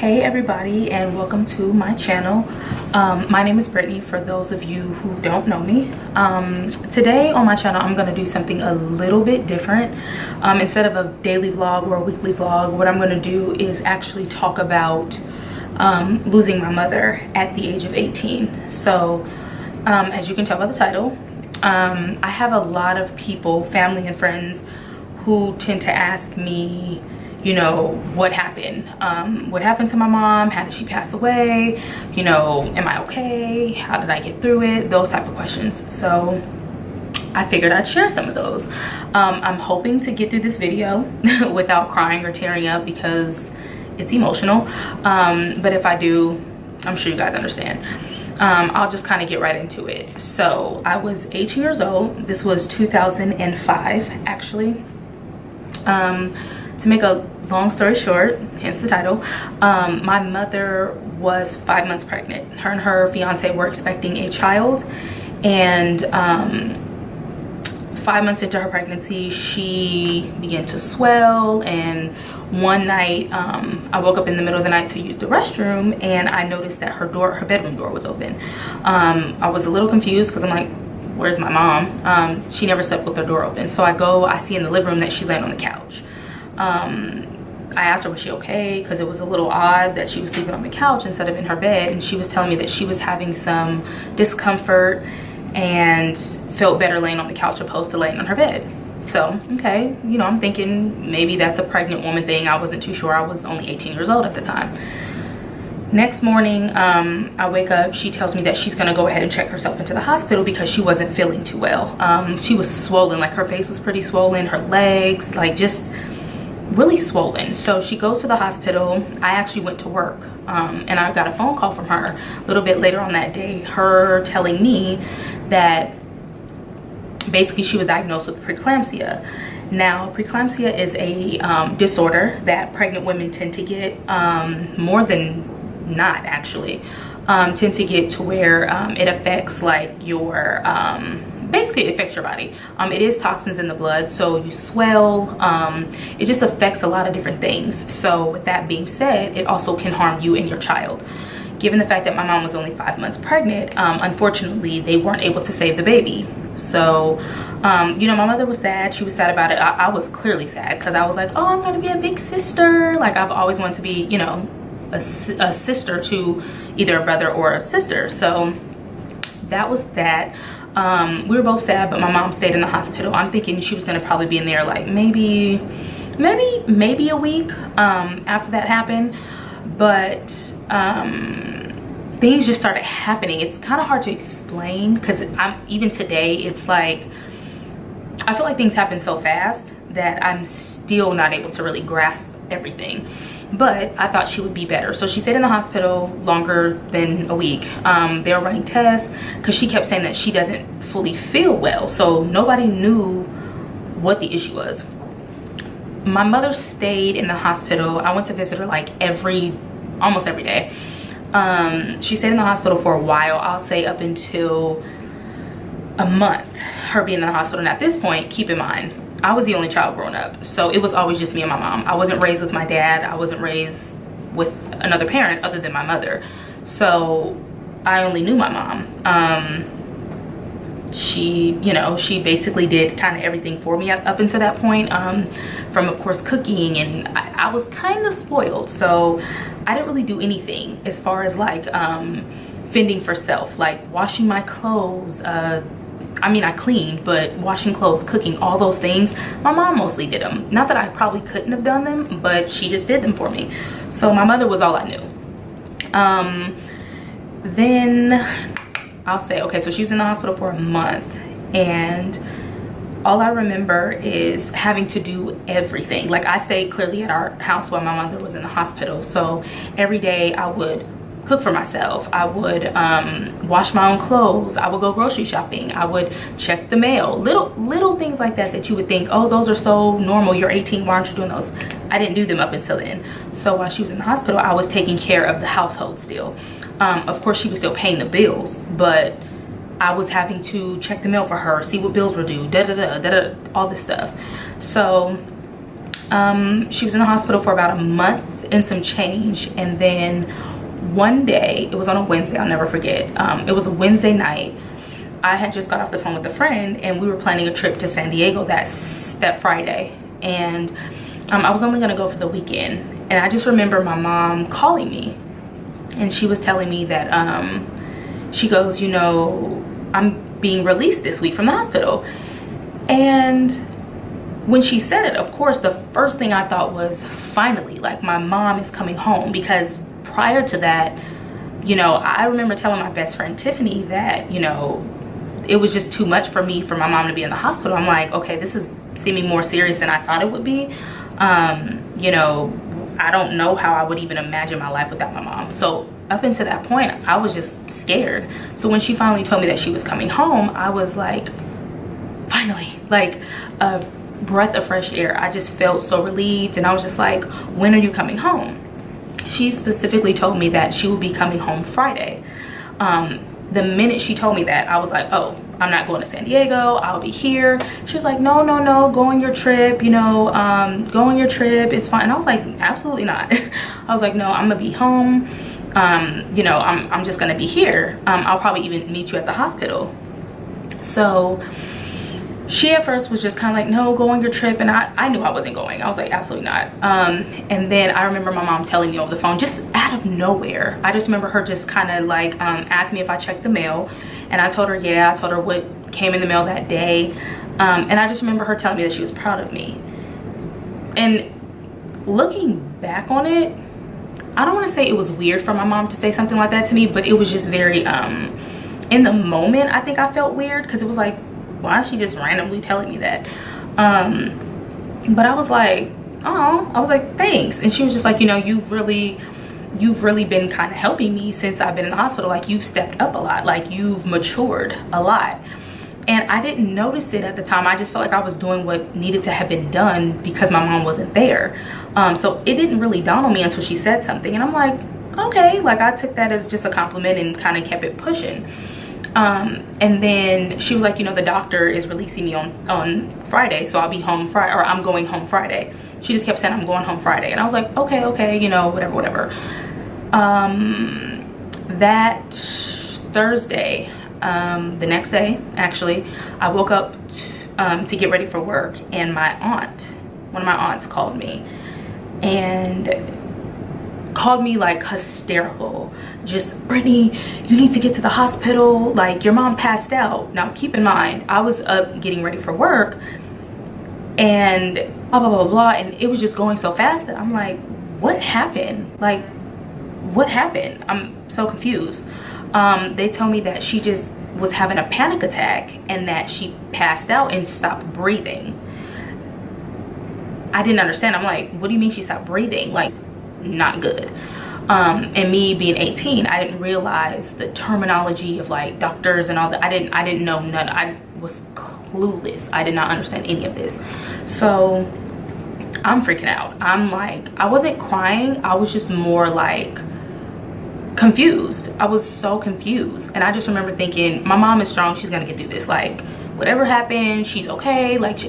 Hey everybody, and welcome to my channel. My name is Brittany, for those of you who don't know me. Today on my channel I'm going to do something a little bit different. Instead of a daily vlog or a weekly vlog, what I'm going to do is actually talk about losing my mother at the age of 18. So as you can tell by the title, I have a lot of people, family and friends, who tend to ask me, you know, what happened to my mom, how did she pass away, you know, am I okay, how did I get through it, those type of questions. So I figured I'd share some of those. I'm hoping to get through this video without crying or tearing up because it's emotional, but if I do, I'm sure you guys understand. I'll just kind of get right into it. So I was 18 years old. This was 2005 actually. To make a long story short, hence the title, my mother was 5 months pregnant. Her and her fiance were expecting a child, and 5 months into her pregnancy, she began to swell. And one night, I woke up in the middle of the night to use the restroom, and I noticed that her bedroom door was open. I was a little confused because I'm like, where's my mom? She never slept with her door open. So I see in the living room that she's laying on the couch. I asked her, was she okay? Because it was a little odd that she was sleeping on the couch instead of in her bed. And she was telling me that she was having some discomfort and felt better laying on the couch opposed to laying on her bed. So, okay, you know, I'm thinking maybe that's a pregnant woman thing. I wasn't too sure. I was only 18 years old at the time. Next morning, I wake up, she tells me that she's gonna go ahead and check herself into the hospital because she wasn't feeling too well. She was swollen, like her face was pretty swollen, her legs, like just really swollen. So she goes to the hospital. I actually went to work, and I got a phone call from her a little bit later on that day, her telling me that basically she was diagnosed with preeclampsia. Now, preeclampsia is a disorder that pregnant women tend to get, more than not actually, tend to get to where it affects like your basically it affects your body. It is toxins in the blood, so you swell. It just affects a lot of different things. So with that being said, it also can harm you and your child. Given the fact that my mom was only 5 months pregnant, unfortunately they weren't able to save the baby. So you know, my mother was sad. She was sad about it. I was clearly sad because I was like, oh, I'm gonna be a big sister. Like, I've always wanted to be, you know, a sister to either a brother or a sister. So that was that. We were both sad, but my mom stayed in the hospital. I'm thinking she was gonna probably be in there like maybe a week after that happened. But things just started happening. It's kind of hard to explain because even today, it's like I feel like things happen so fast that I'm still not able to really grasp everything. But I thought she would be better. So she stayed in the hospital longer than a week. They were running tests because she kept saying that she doesn't fully feel well. So nobody knew what the issue was. My mother stayed in the hospital. I went to visit her like almost every day. She stayed in the hospital for a while. I'll say up until a month, her being in the hospital. And at this point, keep in mind, I was the only child growing up, so it was always just me and my mom. I wasn't raised with my dad. I wasn't raised with another parent other than my mother. So I only knew my mom. She, you know, she basically did kind of everything for me up until that point, from of course cooking, and I was kind of spoiled. So I didn't really do anything as far as like fending for self, like washing my clothes. I mean, I cleaned, but washing clothes, cooking, all those things, my mom mostly did them. Not that I probably couldn't have done them, but she just did them for me. So my mother was all I knew. Then I'll say, okay, so she was in the hospital for a month, and all I remember is having to do everything. Like, I stayed clearly at our house while my mother was in the hospital. So every day I would cook for myself. I would wash my own clothes. I would go grocery shopping. I would check the mail. Little things like that you would think, oh, those are so normal. You're 18. Why aren't you doing those? I didn't do them up until then. So while she was in the hospital, I was taking care of the household still. Of course, she was still paying the bills, but I was having to check the mail for her, see what bills were due, all this stuff. So she was in the hospital for about a month, and some change. And then one day, it was on a Wednesday, I'll never forget. It was a Wednesday night. I had just got off the phone with a friend, and we were planning a trip to San Diego that Friday. And I was only gonna go for the weekend. And I just remember my mom calling me, and she was telling me that she goes, you know, I'm being released this week from the hospital. And when she said it, of course, the first thing I thought was, finally, like, my mom is coming home. Because prior to that, you know, I remember telling my best friend Tiffany that, you know, it was just too much for me for my mom to be in the hospital. I'm like, okay, this is seeming more serious than I thought it would be. You know, I don't know how I would even imagine my life without my mom. So up until that point, I was just scared. So when she finally told me that she was coming home, I was like, finally, like a breath of fresh air. I just felt so relieved, and I was just like, when are you coming home? She specifically told me that she would be coming home Friday. The minute she told me that, I was like, oh, I'm not going to San Diego, I'll be here. She was like, no, go on your trip, you know, go on your trip, it's fine. And I was like, absolutely not. I was like, no, I'm gonna be home. You know, I'm just gonna be here. I'll probably even meet you at the hospital. So she at first was just kind of like, no, go on your trip. And I knew I wasn't going. I was like, absolutely not. And then I remember my mom telling me over the phone, just out of nowhere. I just remember her just kind of like asked me if I checked the mail. And I told her, yeah. I told her what came in the mail that day. And I just remember her telling me that she was proud of me. And looking back on it, I don't want to say it was weird for my mom to say something like that to me, but it was just very, in the moment, I think I felt weird, because it was like, why is she just randomly telling me that? But I was like, oh, I was like, thanks. And she was just like, you know, you've really been kind of helping me since I've been in the hospital. Like, you've stepped up a lot, like you've matured a lot. And I didn't notice it at the time. I just felt like I was doing what needed to have been done because my mom wasn't there. So it didn't really dawn on me until she said something. And I'm like, okay, like I took that as just a compliment and kind of kept it pushing. And then she was like, you know, the doctor is releasing me on Friday, so I'll be home Friday, or I'm going home Friday. She just kept saying, I'm going home Friday. And I was like, okay, you know, whatever. That Thursday, the next day, actually, I woke up to get ready for work, and one of my aunts called me, and called me like hysterical. Just, Brittany, you need to get to the hospital, like your mom passed out. Now keep in mind, I was up getting ready for work, and blah blah blah blah, and it was just going so fast that I'm like, what happened? Like, what happened? I'm so confused. They tell me that she just was having a panic attack and that she passed out and stopped breathing. I didn't understand. I'm like, what do you mean she stopped breathing? Like, not good. And me being 18, I didn't realize the terminology of like doctors and all that. I didn't know none. I was clueless. I did not understand any of this. So I'm freaking out. I'm like, I wasn't crying. I was just more like confused. I was so confused. And I just remember thinking, my mom is strong. She's gonna get through this. Like, whatever happened, she's okay. Like,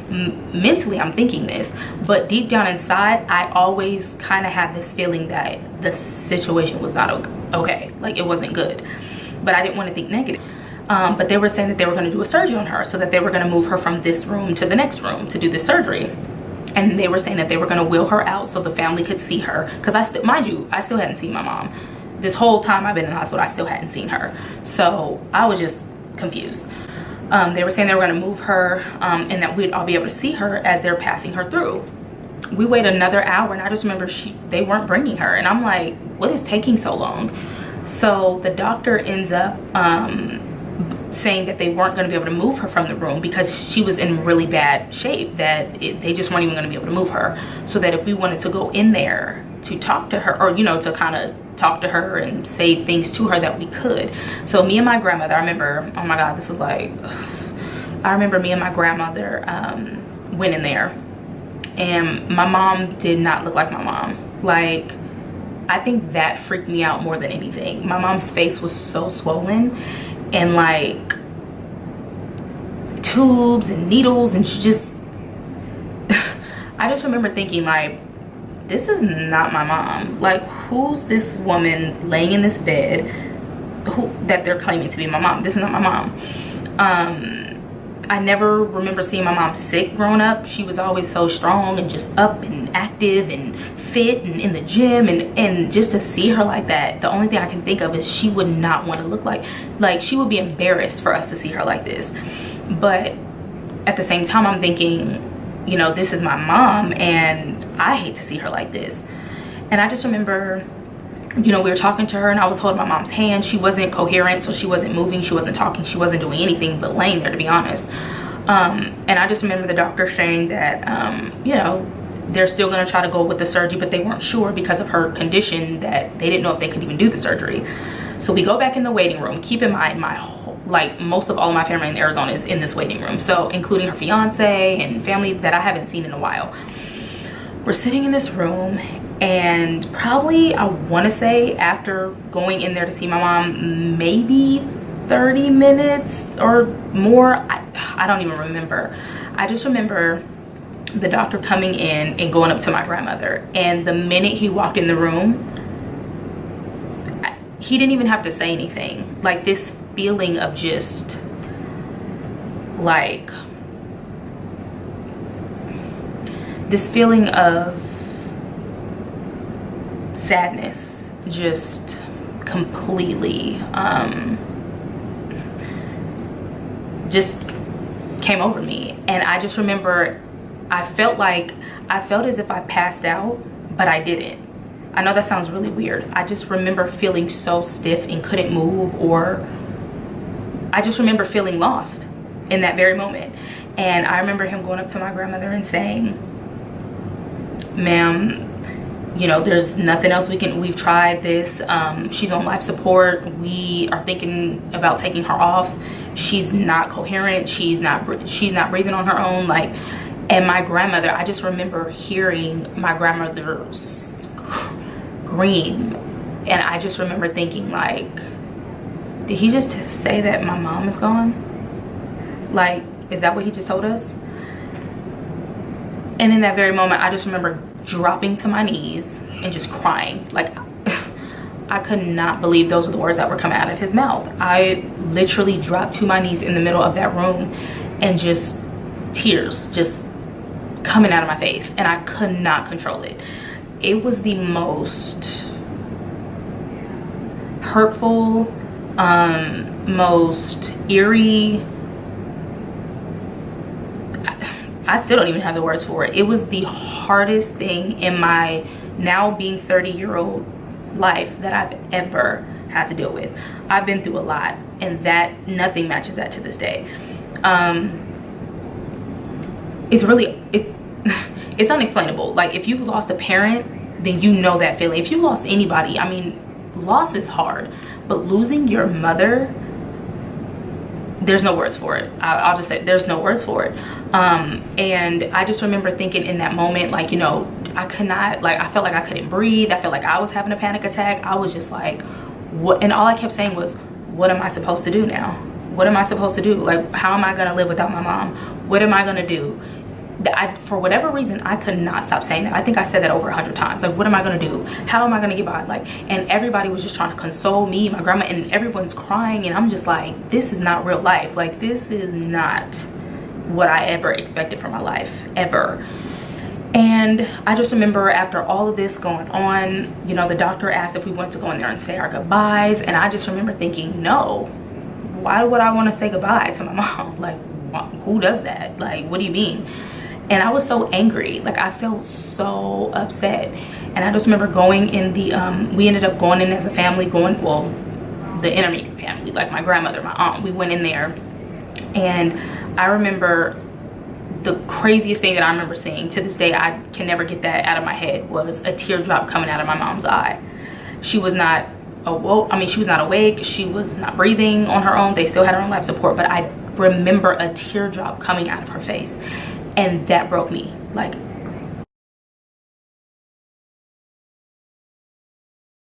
mentally I'm thinking this, but deep down inside I always kind of had this feeling that the situation was not okay, like it wasn't good, but I didn't want to think negative. But they were saying that they were going to do a surgery on her, so that they were going to move her from this room to the next room to do the surgery. And they were saying that they were going to wheel her out so the family could see her, because mind you, I still hadn't seen my mom. This whole time I've been in the hospital, I still hadn't seen her. So I was just confused. They were saying they were going to move her, and that we'd all be able to see her as they're passing her through. We waited another hour, and I just remember they weren't bringing her, and I'm like, what is taking so long? So the doctor ends up saying that they weren't going to be able to move her from the room because she was in really bad shape, that they just weren't even going to be able to move her. So that if we wanted to go in there to talk to her, or, you know, to kind of talk to her and say things to her, that we could. So me and my grandmother, I remember, oh my God, this was like, I remember me and my grandmother went in there, and my mom did not look like my mom. Like, I think that freaked me out more than anything. My mom's face was so swollen, and like tubes and needles, and she just I just remember thinking, like, this is not my mom. Like, who's this woman laying in this bed that they're claiming to be my mom? This is not my mom. I never remember seeing my mom sick growing up. She was always so strong and just up and active and fit and in the gym, and just to see her like that, the only thing I can think of is she would not want to look like she would be embarrassed for us to see her like this. But at the same time, I'm thinking, you know, this is my mom and I hate to see her like this. And I just remember, you know, we were talking to her and I was holding my mom's hand. She wasn't coherent, so she wasn't moving, she wasn't talking, she wasn't doing anything but laying there, to be honest. And I just remember the doctor saying that, you know, they're still going to try to go with the surgery, but they weren't sure because of her condition, that they didn't know if they could even do the surgery. So we go back in the waiting room. Keep in mind, most of all of my family in Arizona is in this waiting room, so including her fiance and family that I haven't seen in a while. We're sitting in this room, and probably, I want to say, after going in there to see my mom, maybe 30 minutes or more, I don't even remember. I just remember the doctor coming in and going up to my grandmother, and the minute he walked in the room, he didn't even have to say anything. Like, this feeling of just like, this feeling of sadness just completely just came over me. And I just remember I felt as if I passed out, but I didn't. I know that sounds really weird. I just remember feeling so stiff and couldn't move, or I just remember feeling lost in that very moment. And I remember him going up to my grandmother and saying, "Ma'am, you know, there's nothing else we've tried this. She's on life support. We are thinking about taking her off. She's not coherent. She's not breathing on her own." Like, and my grandmother, I just remember hearing my grandmother scream, and I just remember thinking, like, did he just say that my mom is gone? Like, is that what he just told us? And in that very moment, I just remember dropping to my knees and just crying. Like, I could not believe those were the words that were coming out of his mouth. I literally dropped to my knees in the middle of that room, and just tears just coming out of my face, and I could not control it. It was the most hurtful, most eerie, I still don't even have the words for it. It was the hardest thing in my now being 30-year-old life that I've ever had to deal with. I've been through a lot, and that nothing matches that to this day. It's unexplainable. Like, if you've lost a parent, then you know that feeling. If you've lost anybody, I mean, loss is hard, but losing your mother, there's no words for it. I'll just say there's no words for it. And I just remember thinking in that moment, like, you know, I could not, like, I felt like I couldn't breathe. I felt like I was having a panic attack. I was just like, what? And all I kept saying was, what am I supposed to do now? What am I supposed to do? Like, how am I gonna live without my mom? What am I gonna do? For whatever reason, I could not stop saying that. I think I said that over 100 times. Like, what am I gonna do? How am I gonna get by? Like, and everybody was just trying to console me, my grandma, and everyone's crying, and I'm just like, this is not real life. Like, this is not what I ever expected from my life, ever. And I just remember after all of this going on, you know, the doctor asked if we wanted to go in there and say our goodbyes, and I just remember thinking, no, why would I want to say goodbye to my mom? Like, who does that? Like, what do you mean? And I was so angry. Like, I felt so upset. And I just remember going in the we ended up going in as a family, the intermediate family, like my grandmother, my aunt. We went in there, and I remember the craziest thing that I remember seeing, to this day I can never get that out of my head, was a teardrop coming out of my mom's eye. She was not awoke. I mean, she was not awake. She was not breathing on her own. They still had her on life support, but I remember a teardrop coming out of her face, and that broke me. Like,